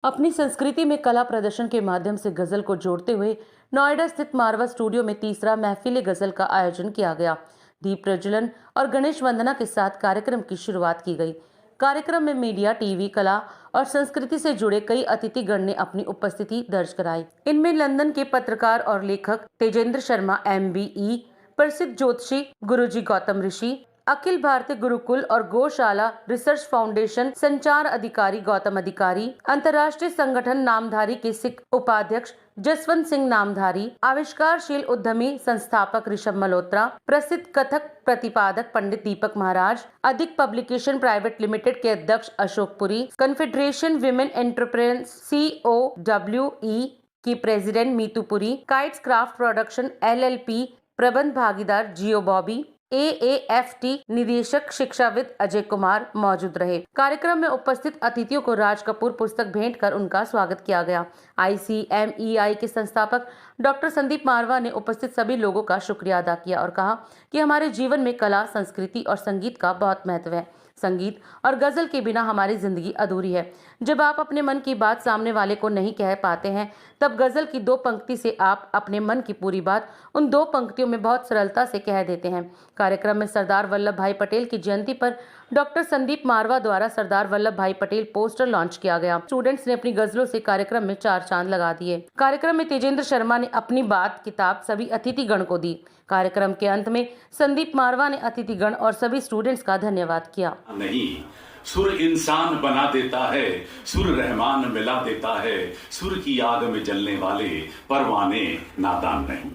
अपनी संस्कृति में कला प्रदर्शन के माध्यम से गजल को जोड़ते हुए नोएडा स्थित मारवा स्टूडियो में तीसरा महफिल गजल का आयोजन किया गया। दीप प्रज्वलन और गणेश वंदना के साथ कार्यक्रम की शुरुआत की गई। कार्यक्रम में मीडिया, टीवी, कला और संस्कृति से जुड़े कई अतिथिगण ने अपनी उपस्थिति दर्ज कराई। इनमें लंदन के पत्रकार और लेखक तेजेंद्र शर्मा MBE, प्रसिद्ध ज्योतिषी गुरुजी गौतम ऋषि, अखिल भारतीय गुरुकुल और गौशाला रिसर्च फाउंडेशन संचार अधिकारी गौतम अधिकारी, अंतर्राष्ट्रीय संगठन नामधारी के सिख उपाध्यक्ष जसवंत सिंह नामधारी, आविष्कारशील उद्यमी संस्थापक ऋषभ मल्होत्रा, प्रसिद्ध कथक प्रतिपादक पंडित दीपक महाराज, अधिक पब्लिकेशन प्राइवेट लिमिटेड के अध्यक्ष Ashok Puri, confederation women entrepreneurs COWE की president Meetu Puri, kites craft production LLP प्रबंध भागीदार जियो बॉबी, AAFT निदेशक शिक्षाविद अजय कुमार मौजूद रहे। कार्यक्रम में उपस्थित अतिथियों को राज कपूर पुस्तक भेंट कर उनका स्वागत किया गया। ICMEI के संस्थापक डॉक्टर संदीप मारवा ने उपस्थित सभी लोगों का शुक्रिया अदा किया और कहा कि हमारे जीवन में कला, संस्कृति और संगीत का बहुत महत्व है। संगीत और गजल के बिना हमारी जिंदगी अधूरी है। जब आप अपने मन की बात सामने वाले को नहीं कह पाते हैं, तब गजल की 2 पंक्ति से आप अपने मन की पूरी बात उन 2 पंक्तियों में बहुत सरलता से कह देते हैं। कार्यक्रम में सरदार वल्लभ भाई पटेल की जयंती पर डॉक्टर संदीप मारवा द्वारा सरदार वल्लभ भाई पटेल पोस्टर लॉन्च किया गया। स्टूडेंट्स ने अपनी गजलों से कार्यक्रम में 4 चांद लगा दिए। कार्यक्रम में तेजेंद्र शर्मा ने अपनी बात किताब सभी अतिथिगण को दी। कार्यक्रम के अंत में संदीप मारवा ने अतिथिगण और सभी स्टूडेंट्स का धन्यवाद किया। नहीं, सुर इंसान बना देता है, सुर रहमान मिला देता है, सुर की आग में जलने वाले परवाने नादान नहीं।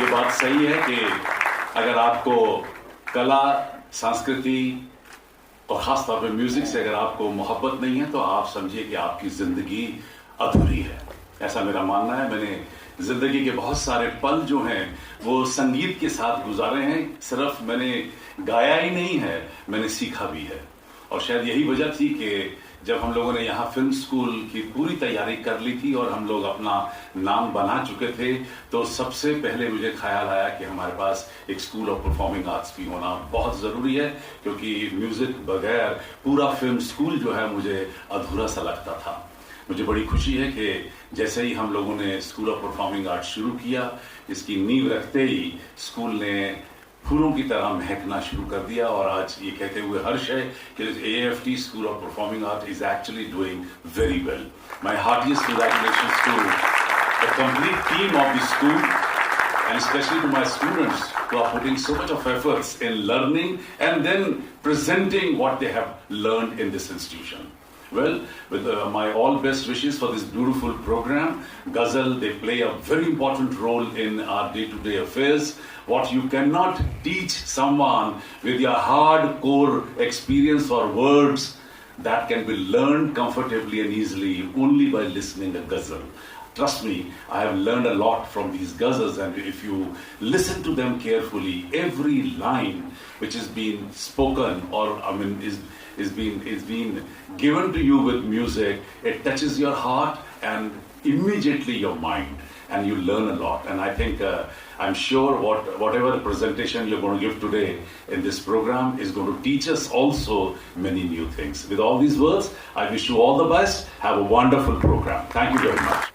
ये बात सही है कि अगर आपको कला, संस्कृति और खासतौर पर म्यूजिक से अगर आपको मोहब्बत नहीं है तो आप समझिए कि आपकी जिंदगी अधूरी है। ऐसा मेरा मानना है। मैंने जिंदगी के बहुत सारे पल जो हैं वो संगीत के साथ गुजारे हैं। सिर्फ मैंने गाया ही नहीं है, मैंने सीखा भी है। और शायद यही वजह थी कि जब हम लोगों ने यहाँ फिल्म स्कूल की पूरी तैयारी कर ली थी और हम लोग अपना नाम बना चुके थे, तो सबसे पहले मुझे ख्याल आया कि हमारे पास एक स्कूल ऑफ परफॉर्मिंग आर्ट्स भी होना बहुत ज़रूरी है, क्योंकि म्यूज़िक बगैर पूरा फिल्म स्कूल जो है मुझे अधूरा सा लगता था। मुझे बड़ी खुशी है कि जैसे ही हम लोगों ने स्कूल ऑफ परफॉर्मिंग आर्ट्स शुरू किया, इसकी नींव रखते ही स्कूल ने फूलों की तरह महकना शुरू कर दिया। और आज ये कहते हुए हर्ष है कि AAFT school of performing art is actually doing very well. My heartiest congratulations to the complete team of the school and especially to my students who are putting so much of efforts in learning and then presenting what they have learned in this institution. Well, with my all best wishes for this beautiful program. Ghazal, they play a very important role in our day-to-day affairs. What you cannot teach someone with your hardcore experience or words, that can be learned comfortably and easily only by listening to Ghazal. Trust me, I have learned a lot from these ghazals, and if you listen to them carefully, every line which is being spoken or is being given to you with music, it touches your heart and immediately your mind, and you learn a lot. And I think I'm sure whatever presentation you're going to give today in this program is going to teach us also many new things. With all these words, I wish you all the best. Have a wonderful program. Thank you very much.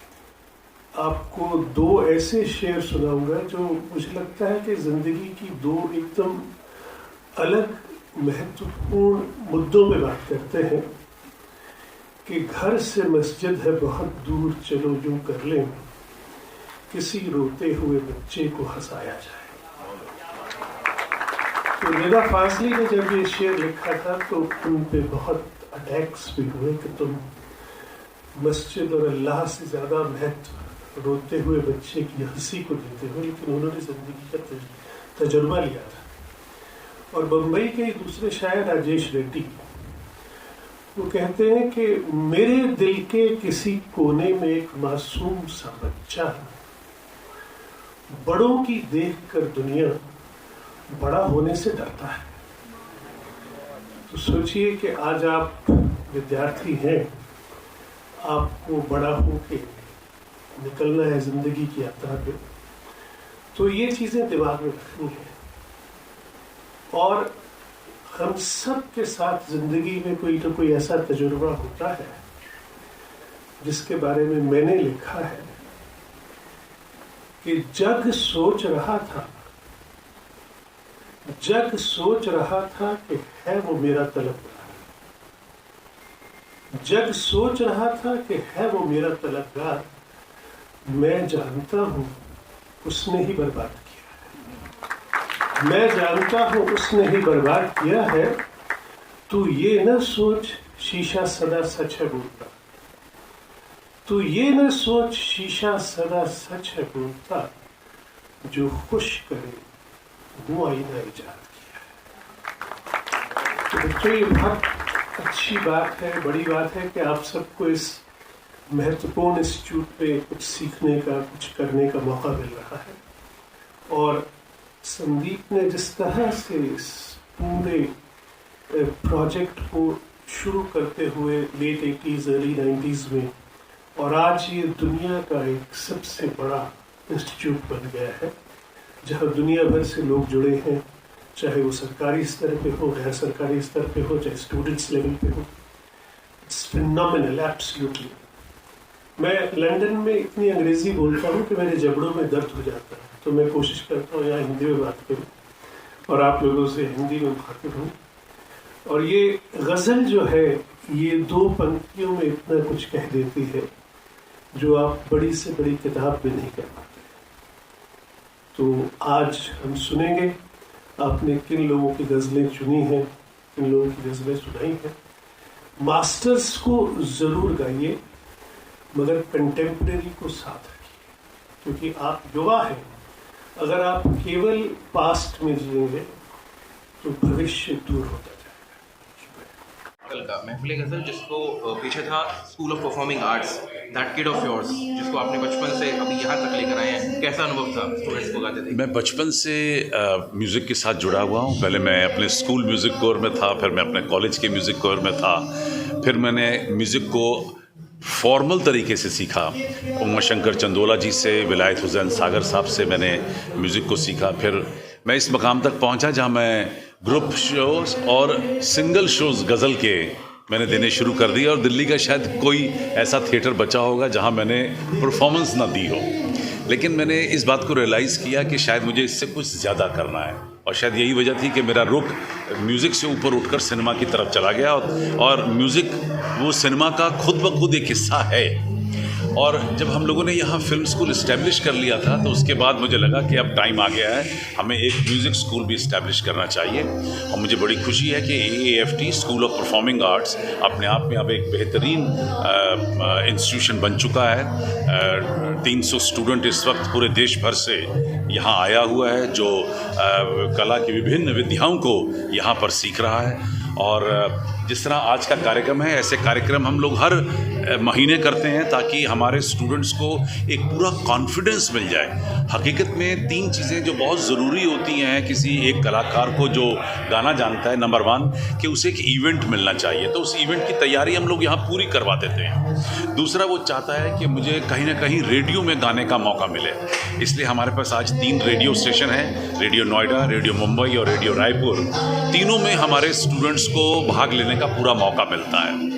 आपको 2 ऐसे शेर सुनाऊंगा जो मुझे लगता है कि जिंदगी की 2 एकदम अलग महत्वपूर्ण मुद्दों में बात करते हैं कि घर से मस्जिद है बहुत दूर, चलो यूं कर लें, किसी रोते हुए बच्चे को हंसाया जाए। तो निदा फाजली ने जब ये शेर लिखा था तो उन पे बहुत अटैक्स भी हुए कि तुम मस्जिद और अल्लाह से ज़्यादा महत्व रोते हुए बच्चे की हंसी को देते हो। लेकिन उन्होंने जिंदगी का तजुर्बा लिया था। और बम्बई के दूसरे शायर राजेश रेड्डी, वो कहते हैं कि मेरे दिल के किसी कोने में एक मासूम सा बच्चा, बड़ों की देखकर दुनिया बड़ा होने से डरता है। तो सोचिए कि आज आप विद्यार्थी हैं, आपको बड़ा होके निकलना है जिंदगी की यात्रा पे, तो ये चीजें दिमाग में रखनी है। और हम सब के साथ जिंदगी में कोई तो कोई ऐसा तजुर्बा होता है जिसके बारे में मैंने लिखा है कि जग सोच रहा था कि है वो मेरा तलबगार, जग सोच रहा था कि है वो मेरा तलबगार, मैं जानता हूं उसने ही बर्बाद किया है, मैं जानता हूं उसने ही बर्बाद किया है। तू ये न सोच शीशा सदा सच है बोलता, तू ये न सोच शीशा सदा सच है बोलता, जो खुश करे वो आईना इजाद किया है। तो बच्चों, ये बहुत अच्छी बात है, बड़ी बात है कि आप सबको इस महत्वपूर्ण इंस्टीट्यूट पे कुछ सीखने का, कुछ करने का मौका मिल रहा है। और संदीप ने जिस तरह से इस पूरे प्रोजेक्ट को शुरू करते हुए लेट 80s अर्ली 90s में, और आज ये दुनिया का एक सबसे बड़ा इंस्टीट्यूट बन गया है जहाँ दुनिया भर से लोग जुड़े हैं, चाहे वो सरकारी स्तर पे हो, गैर सरकारी स्तर पे हो, चाहे स्टूडेंट्स लेवल पे हो। It's phenomenal, absolutely. मैं लंदन में इतनी अंग्रेजी बोलता हूँ कि मेरे जबड़ों में दर्द हो जाता है, तो मैं कोशिश करता हूँ यहाँ हिंदी में बात करूँ और आप लोगों से हिंदी में मुखातिब हूँ। और ये गज़ल जो है, ये 2 पंक्तियों में इतना कुछ कह देती है जो आप बड़ी से बड़ी किताब में नहीं कर पाते। तो आज हम सुनेंगे आपने किन लोगों की गज़लें चुनी हैं, किन लोगों की गज़लें सुनाई हैं। मास्टर्स को ज़रूर गाइए, मगर कंटेम्प्रेरी को साथ रखिए, क्योंकि आप युवा हैं। अगर आप केवल पास्ट में जिएंगे तो भविष्य दूर होता जाएगा। कल का महफिल गज़ल जिसको पीछे था school of performing arts, that kid of yours, जिसको आपने बचपन से अभी यहाँ तक लेकर आए हैं, कैसा अनुभव था स्टूडेंट्स को गाते थे? मैं बचपन से म्यूज़िक के साथ जुड़ा हुआ हूँ। पहले मैं अपने स्कूल म्यूज़िक कोर में था, फिर मैं अपने कॉलेज के म्यूज़िक कोर में था, फिर मैंने म्यूज़िक को फॉर्मल तरीके से सीखा। उमा शंकर चंदोला जी से, विलायत हुसैन सागर साहब से मैंने म्यूज़िक को सीखा। फिर मैं इस मकाम तक पहुंचा जहां मैं ग्रुप शोज़ और सिंगल शोज़ गज़ल के मैंने देने शुरू कर दिए, और दिल्ली का शायद कोई ऐसा थिएटर बचा होगा जहां मैंने परफॉर्मेंस ना दी हो। लेकिन मैंने इस बात को रियलाइज़ किया कि शायद मुझे इससे कुछ ज़्यादा करना है, और शायद यही वजह थी कि मेरा रुख म्यूज़िक से ऊपर उठकर सिनेमा की तरफ चला गया। और म्यूज़िक वो सिनेमा का खुद ब खुद एक हिस्सा है। और जब हम लोगों ने यहाँ फिल्म स्कूल इस्टेब्लिश कर लिया था, तो उसके बाद मुझे लगा कि अब टाइम आ गया है, हमें एक म्यूज़िक स्कूल भी इस्टेब्लिश करना चाहिए। और मुझे बड़ी खुशी है कि AAFT school of performing arts अपने आप में अब एक बेहतरीन इंस्टीट्यूशन बन चुका है। 300 स्टूडेंट इस वक्त पूरे देश भर से यहाँ आया हुआ है, जो कला की विभिन्न विधाओं को यहाँ पर सीख रहा है। और जिस तरह आज का कार्यक्रम है, ऐसे कार्यक्रम हम लोग हर महीने करते हैं ताकि हमारे स्टूडेंट्स को एक पूरा कॉन्फिडेंस मिल जाए। हकीकत में 3 चीज़ें जो बहुत ज़रूरी होती हैं किसी एक कलाकार को जो गाना जानता है। नंबर 1 कि उसे एक इवेंट मिलना चाहिए, तो उस इवेंट की तैयारी हम लोग यहाँ पूरी करवा देते हैं। दूसरा, वो चाहता है कि मुझे कहीं ना कहीं रेडियो में गाने का मौका मिले, इसलिए हमारे पास आज 3 रेडियो स्टेशन हैं, रेडियो नोएडा, रेडियो मुंबई और रेडियो रायपुर। तीनों में हमारे स्टूडेंट्स को भाग लेने का पूरा मौका मिलता है।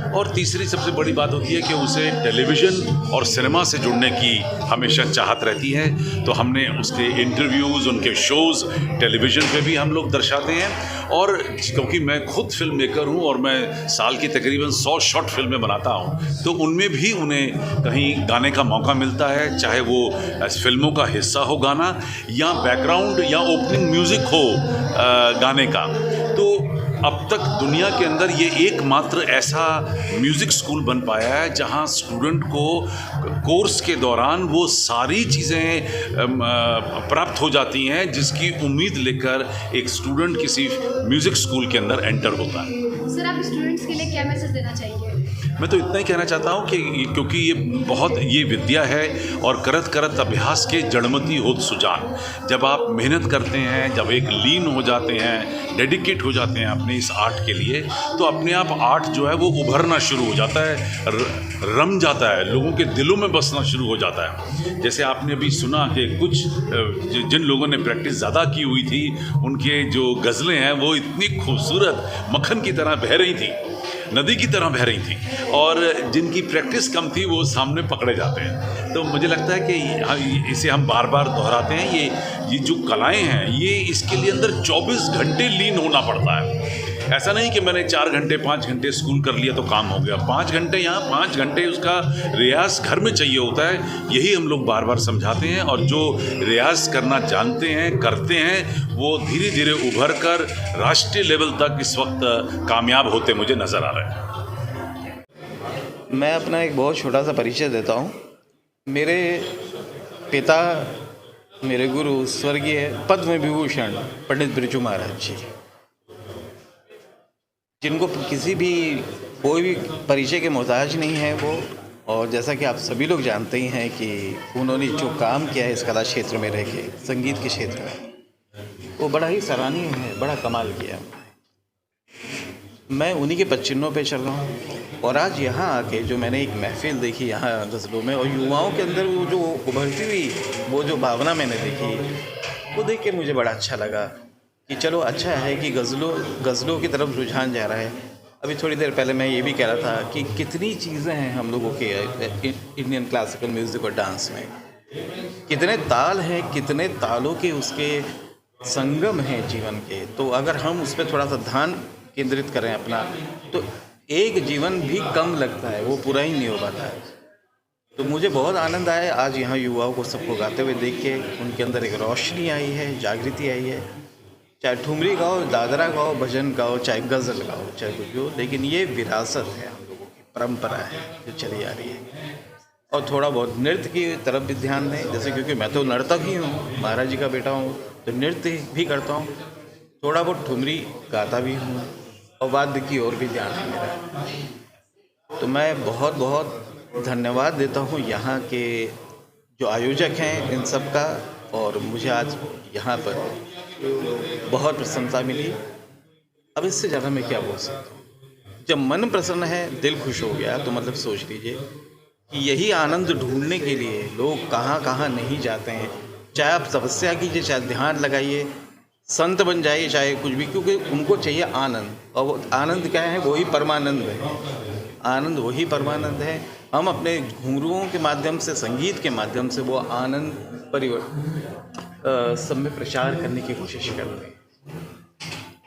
और तीसरी सबसे बड़ी बात होती है कि उसे टेलीविज़न और सिनेमा से जुड़ने की हमेशा चाहत रहती है, तो हमने उसके इंटरव्यूज़, उनके शोज़ टेलीविज़न पे भी हम लोग दर्शाते हैं। और क्योंकि मैं खुद फिल्म मेकर हूँ और मैं साल की तकरीबन 100 शॉर्ट फिल्में बनाता हूँ, तो उनमें भी उन्हें कहीं गाने का मौका मिलता है, चाहे वो फिल्मों का हिस्सा हो गाना, या बैकग्राउंड या ओपनिंग म्यूज़िक हो गाने का। तो अब तक दुनिया के अंदर ये एकमात्र ऐसा म्यूज़िक स्कूल बन पाया है जहाँ स्टूडेंट को कोर्स के दौरान वो सारी चीज़ें प्राप्त हो जाती हैं जिसकी उम्मीद लेकर एक स्टूडेंट किसी म्यूज़िक स्कूल के अंदर एंटर होता है। सर, आप स्टूडेंट्स के लिए क्या मैसेज देना चाहेंगे? मैं तो इतना ही कहना चाहता हूँ कि क्योंकि ये विद्या है और करत करत अभ्यास के जड़मती होत सुजान। जब आप मेहनत करते हैं, जब एक लीन हो जाते हैं, डेडिकेट हो जाते हैं अपने इस आर्ट के लिए, तो अपने आप आर्ट जो है वो उभरना शुरू हो जाता है, रम जाता है, लोगों के दिलों में बसना शुरू हो जाता है। जैसे आपने अभी सुना कि कुछ जिन लोगों ने प्रैक्टिस ज़्यादा की हुई थी, उनके जो गज़लें हैं वो इतनी खूबसूरत मक्खन की तरह बह रही थी, नदी की तरह बह रही थी, और जिनकी प्रैक्टिस कम थी वो सामने पकड़े जाते हैं। तो मुझे लगता है कि इसे हम बार बार दोहराते हैं, ये जो कलाएं हैं, ये इसके लिए अंदर 24 घंटे लीन होना पड़ता है। ऐसा नहीं कि मैंने 4 घंटे 5 घंटे स्कूल कर लिया तो काम हो गया। 5 घंटे यहाँ, 5 घंटे उसका रियाज घर में चाहिए होता है। यही हम लोग बार बार समझाते हैं, और जो रियाज करना जानते हैं, करते हैं, वो धीरे धीरे उभर कर राष्ट्रीय लेवल तक इस वक्त कामयाब होते मुझे नज़र आ रहे हैं। मैं अपना एक बहुत छोटा सा परिचय देता हूँ। मेरे पिता, मेरे गुरु स्वर्गीय पद्म विभूषण पंडित बिरजू महाराज जी, जिनको किसी भी कोई भी परिचय के मोहताज नहीं है वो। और जैसा कि आप सभी लोग जानते ही हैं कि उन्होंने जो काम किया है इस कला क्षेत्र में रह के, संगीत के क्षेत्र में, वो बड़ा ही सराहनीय है, बड़ा कमाल किया। मैं उन्हीं के पदचिन्हों पे चल रहा हूँ। और आज यहाँ आके जो मैंने एक महफिल देखी यहाँ गज़लों में, और युवाओं के अंदर वो जो उभरती हुई वो जो भावना मैंने देखी, वो देख के मुझे बड़ा अच्छा लगा कि चलो अच्छा है कि गज़लों की तरफ रुझान जा रहा है। अभी थोड़ी देर पहले मैं ये भी कह रहा था कि कितनी चीज़ें हैं हम लोगों के इंडियन क्लासिकल म्यूज़िक और डांस में, कितने ताल हैं, कितने तालों के उसके संगम हैं जीवन के। तो अगर हम उस पर थोड़ा सा ध्यान केंद्रित करें अपना, तो एक जीवन भी कम लगता है, वो पूरा ही नहीं हो पाता है। तो मुझे बहुत आनंद आया आज यहाँ युवाओं को सबको गाते हुए देख के। उनके अंदर एक रोशनी आई है, जागृति आई है। चाहे ठुमरी गाओ, दादरा गाओ, भजन गाओ, चाहे गज़ल गाओ, चाहे कुछ हो, लेकिन ये विरासत है, हम लोगों की परंपरा है जो चली आ रही है। और थोड़ा बहुत नृत्य की तरफ भी ध्यान दें, जैसे क्योंकि मैं तो नर्तक ही हूँ, महाराज जी का बेटा हूँ, तो नृत्य भी करता हूँ, थोड़ा बहुत ठुमरी गाता भी हूँ, और वाद्य की ओर भी ध्यान है मेरा। तो मैं बहुत बहुत धन्यवाद देता हूँ यहाँ के जो आयोजक हैं इन सब का। और मुझे आज यहाँ पर बहुत प्रसन्नता मिली। अब इससे ज़्यादा मैं क्या बोल सकता हूँ। जब मन प्रसन्न है, दिल खुश हो गया, तो मतलब सोच लीजिए कि यही आनंद ढूंढने के लिए लोग कहाँ कहाँ नहीं जाते हैं। चाहे आप तपस्या कीजिए, चाहे ध्यान लगाइए, संत बन जाइए, चाहे कुछ भी, क्योंकि उनको चाहिए आनंद। और वो आनंद क्या है? वही परमानंद है। आनंद वही परमानंद है। हम अपने घुंघरुओं के माध्यम से, संगीत के माध्यम से वो आनंद सब में प्रचार करने की कोशिश कर रहे हैं।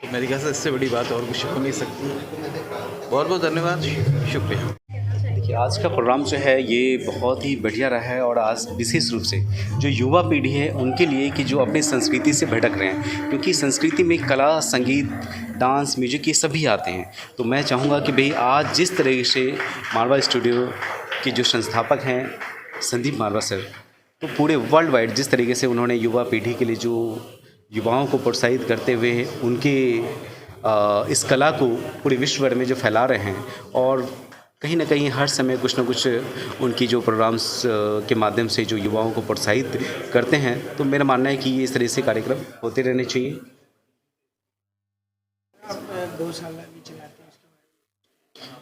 तो मेरे ख्याल से इससे बड़ी बात और कुछ हो नहीं सकती। बहुत बहुत धन्यवाद, शुक्रिया। देखिए, आज का प्रोग्राम जो है ये बहुत ही बढ़िया रहा है। और आज विशेष रूप से जो युवा पीढ़ी है उनके लिए कि जो अपनी संस्कृति से भटक रहे हैं, क्योंकि संस्कृति में कला, संगीत, डांस, म्यूजिक ये सभी आते हैं। तो मैं चाहूँगा कि भाई आज जिस तरीके से मारवा स्टूडियो के जो संस्थापक हैं संदीप मारवा सर, तो पूरे वर्ल्ड वाइड जिस तरीके से उन्होंने युवा पीढ़ी के लिए जो युवाओं को प्रोत्साहित करते हुए उनके इस कला को पूरे विश्व भर में जो फैला रहे हैं, और कहीं ना कहीं हर समय कुछ ना कुछ उनकी जो प्रोग्राम्स के माध्यम से जो युवाओं को प्रोत्साहित करते हैं, तो मेरा मानना है कि ये इस तरह से कार्यक्रम होते रहने चाहिए। 2 साल अभी चलाते हैं।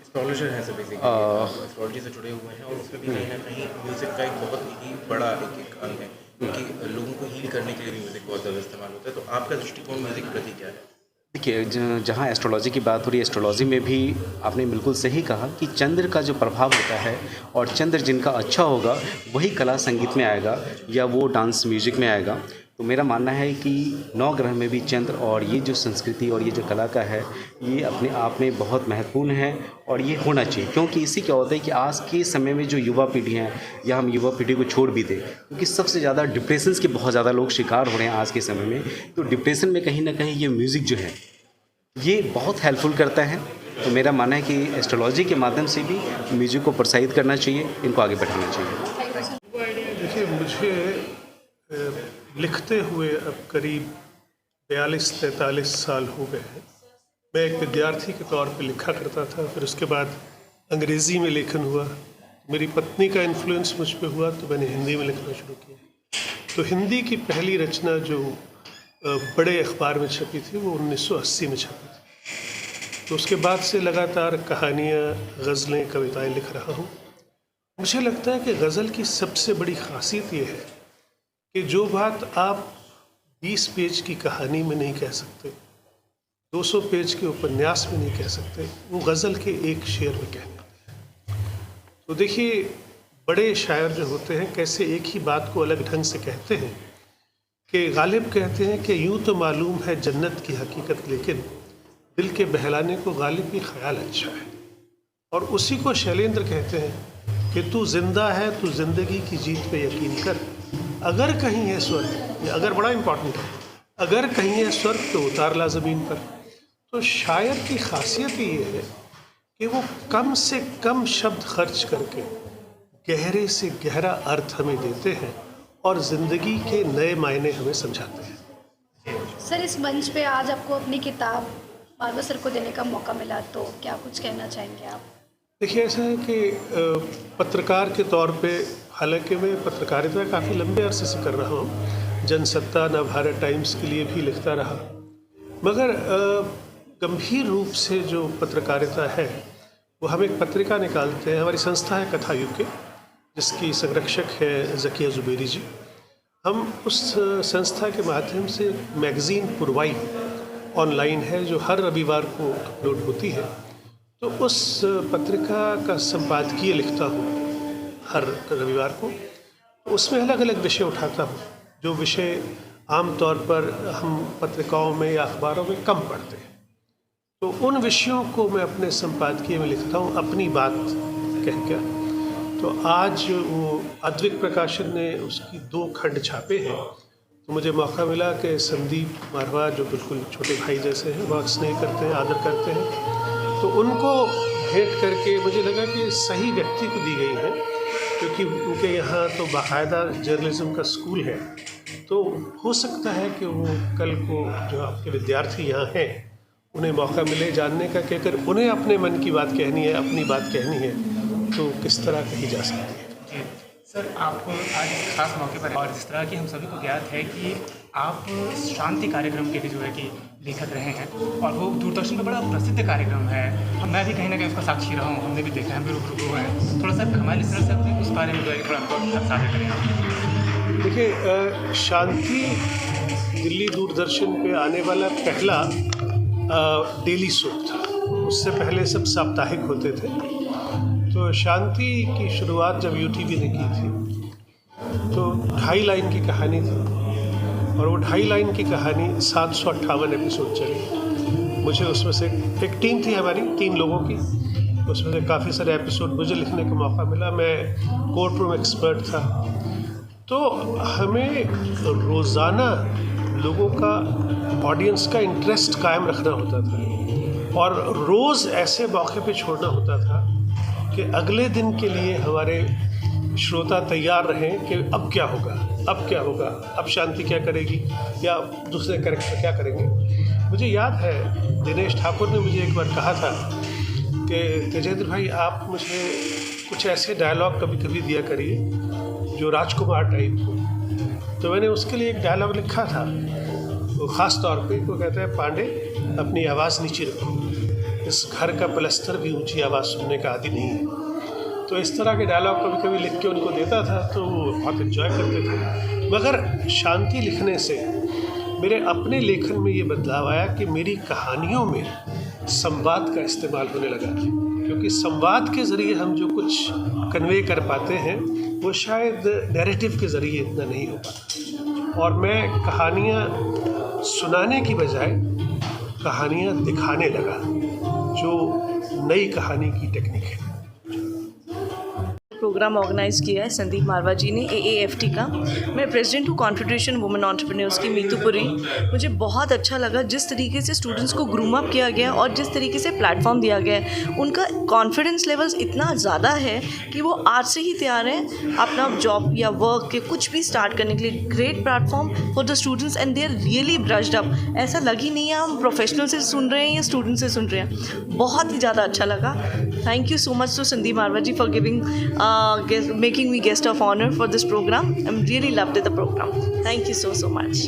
एस्ट्रोलॉजर है सभी एस्ट्रोलॉजी से जुड़े हुए हैं, और उसमें भी कहीं ना कहीं म्यूज़िक का एक बहुत ही बड़ा एक अंग है, क्योंकि लोगों को हील करने के लिए म्यूज़िक बहुत ज़्यादा इस्तेमाल होता है। तो आपका दृष्टिकोण म्यूज़िक के प्रति क्या है? देखिए, जहाँ एस्ट्रोलॉजी की बात हो रही है, एस्ट्रोलॉजी में भी आपने बिल्कुल सही कहा कि चंद्र का जो प्रभाव होता है, और चंद्र जिनका अच्छा होगा वही कला संगीत में आएगा या वो डांस म्यूजिक में आएगा। तो मेरा मानना है कि 9 ग्रह में भी चंद्र और ये जो संस्कृति और ये जो कला का है, ये अपने आप में बहुत महत्वपूर्ण है, और ये होना चाहिए। क्योंकि इससे क्या होता है कि आज के समय में जो युवा पीढ़ी हैं, या हम युवा पीढ़ी को छोड़ भी दें, क्योंकि सबसे ज़्यादा डिप्रेशन के बहुत ज़्यादा लोग शिकार हो रहे हैं आज के समय में। तो डिप्रेशन में कहीं ना कहीं ये म्यूज़िक जो है ये बहुत हेल्पफुल करता है। तो मेरा मानना है कि एस्ट्रोलॉजी के माध्यम से भी म्यूज़िक को प्रोत्साहित करना चाहिए, इनको आगे बढ़ाना चाहिए। देखिए, मुझे लिखते हुए अब करीब 42-43 साल हो गए हैं। मैं एक विद्यार्थी के तौर पे लिखा करता था, फिर उसके बाद अंग्रेज़ी में लेखन हुआ। मेरी पत्नी का इन्फ्लुएंस मुझ पे हुआ तो मैंने हिंदी में लिखना शुरू किया। तो हिंदी की पहली रचना जो बड़े अखबार में छपी थी वो 1980 में छपी थी। तो उसके बाद से लगातार कहानियाँ, गज़लें, कविताएं लिख रहा हूँ। मुझे लगता है कि गज़ल की सबसे बड़ी ख़ासियत ये है कि जो बात आप 20 पेज की कहानी में नहीं कह सकते, 200 पेज के उपन्यास में नहीं कह सकते, वो गज़ल के एक शेर में कह पाते हैं। तो देखिए, बड़े शायर जो होते हैं कैसे एक ही बात को अलग ढंग से कहते हैं कि गालिब कहते हैं कि यूं तो मालूम है जन्नत की हकीकत, लेकिन दिल के बहलाने को गालिब की ख्याल अच्छा है। और उसी को शैलेंद्र कहते हैं कि तू जिंदा है, तू ज़िंदगी की जीत पे यकीन कर, अगर कहीं है स्वर्ग, ये अगर बड़ा इम्पॉर्टेंट है, अगर कहीं है स्वर्ग तो उतार ला ज़मीन पर। तो शायर की खासियत ये है कि वो कम से कम शब्द खर्च करके गहरे से गहरा अर्थ हमें देते हैं और ज़िंदगी के नए मायने हमें समझाते हैं। सर, इस मंच पे आज आपको अपनी किताब मारवा सर को देने का मौका मिला, तो क्या कुछ कहना चाहेंगे आप? देखिए, ऐसा है कि पत्रकार के तौर पे, हालांकि मैं पत्रकारिता काफ़ी लंबे अरसे से कर रहा हूँ, जनसत्ता, नवभारत टाइम्स के लिए भी लिखता रहा, मगर गंभीर रूप से जो पत्रकारिता है वो हम एक पत्रिका निकालते हैं। हमारी संस्था है कथा यूके, जिसकी संरक्षक है ज़किया ज़ुबैरी जी। हम उस संस्था के माध्यम से मैगज़ीन पुरवाई ऑनलाइन है जो हर रविवार को अपलोड होती है। तो उस पत्रिका का संपादकीय लिखता हूँ हर रविवार को। उसमें अलग अलग विषय उठाता हूँ, जो विषय आम तौर पर हम पत्रिकाओं में या अखबारों में कम पढ़ते हैं। तो उन विषयों को मैं अपने संपादकीय में लिखता हूँ, अपनी बात कह कर। तो आज वो अद्विक प्रकाशन ने उसकी 2 खंड छापे हैं। तो मुझे मौका मिला कि संदीप मारवा, जो बिल्कुल छोटे भाई जैसे हैं, बहुत स्नेह करते हैं, आदर करते हैं, तो उनको भेंट करके मुझे लगा कि सही व्यक्ति को दी गई है, क्योंकि उनके यहाँ तो बाकायदा जर्नलिज्म का स्कूल है। तो हो सकता है कि वो कल को जो आपके विद्यार्थी यहाँ हैं उन्हें मौका मिले जानने का कि अगर उन्हें अपने मन की बात कहनी है, अपनी बात कहनी है, तो किस तरह कही जा सकती है। सर, आप आज खास मौके पर, और जिस तरह की हम सभी को ज्ञात है कि आप शांति कार्यक्रम के भी जो है कि लेखक रहे हैं, और वो दूरदर्शन पर बड़ा प्रसिद्ध कार्यक्रम है। मैं भी कहीं ना कहीं उसका साक्षी रहा हूँ, हमने भी देखा है, हम भी रूबरू हुए हैं। थोड़ा सा हमारे लिसनर से अपने उस बारे में जो है थोड़ा अनुभव साझा करें। देखिए, शांति दिल्ली दूरदर्शन पे आने वाला पहला डेली सोप था। उससे पहले सब साप्ताहिक होते थे। तो शांति की शुरुआत जब यूटीवी ने की थी तो 2.5 लाइन की कहानी थी, और वो 2.5 लाइन की कहानी 758 एपिसोड चली। मुझे उसमें से एक टीम थी हमारी 3 लोगों की, उसमें से काफ़ी सारे एपिसोड मुझे लिखने का मौका मिला। मैं कोर्ट रूम एक्सपर्ट था। तो हमें रोज़ाना लोगों का, ऑडियंस का इंटरेस्ट कायम रखना होता था, और रोज़ ऐसे मौके पे छोड़ना होता था कि अगले दिन के लिए हमारे श्रोता तैयार रहें कि अब क्या होगा, अब क्या होगा, अब शांति क्या करेगी, या दूसरे कैरेक्टर क्या करेंगे। मुझे याद है दिनेश ठाकुर ने मुझे एक बार कहा था कि तेजेंद्र भाई, आप मुझे कुछ ऐसे डायलॉग कभी कभी दिया करिए जो राजकुमार टाइप हो। तो मैंने उसके लिए एक डायलॉग लिखा था, वो ख़ास तौर पे वो कहता है, पांडे अपनी आवाज़ नीचे रखो, इस घर का पलस्तर भी ऊंची आवाज़ सुनने का आदी नहीं है। तो इस तरह के डायलॉग कभी कभी लिख के उनको देता था, तो वो बहुत एंजॉय करते थे। मगर शांति लिखने से मेरे अपने लेखन में ये बदलाव आया कि मेरी कहानियों में संवाद का इस्तेमाल होने लगा, क्योंकि संवाद के ज़रिए हम जो कुछ कन्वे कर पाते हैं वो शायद नैरेटिव के ज़रिए इतना नहीं हो पाता। और मैं कहानियाँ सुनाने की बजाय कहानियाँ दिखाने लगा, जो नई कहानी की टेक्निक है। प्रोग्राम ऑर्गेनाइज़ किया है संदीप मारवा जी ने AAFT का। मैं प्रेसिडेंट हूँ कॉन्फेडरेशन वुमेन एंटरप्रेन्योर्स की, मीतुपुरी। मुझे बहुत अच्छा लगा जिस तरीके से स्टूडेंट्स को ग्रूम अप किया गया और जिस तरीके से प्लेटफॉर्म दिया गया है। उनका कॉन्फिडेंस लेवल्स इतना ज़्यादा है कि वो आज से ही तैयार हैं अपना जॉब या वर्क के कुछ भी स्टार्ट करने के लिए। Great platform for the students and they are really brushed up. ऐसा लग ही नहीं है हम प्रोफेशनल से सुन रहे हैं या स्टूडेंट से सुन रहे हैं। बहुत ही ज़्यादा अच्छा लगा। Thank you so much to Sandeep Marwah ji for giving making me guest of honour for this programme. I am really loved the programme. Thank you so much.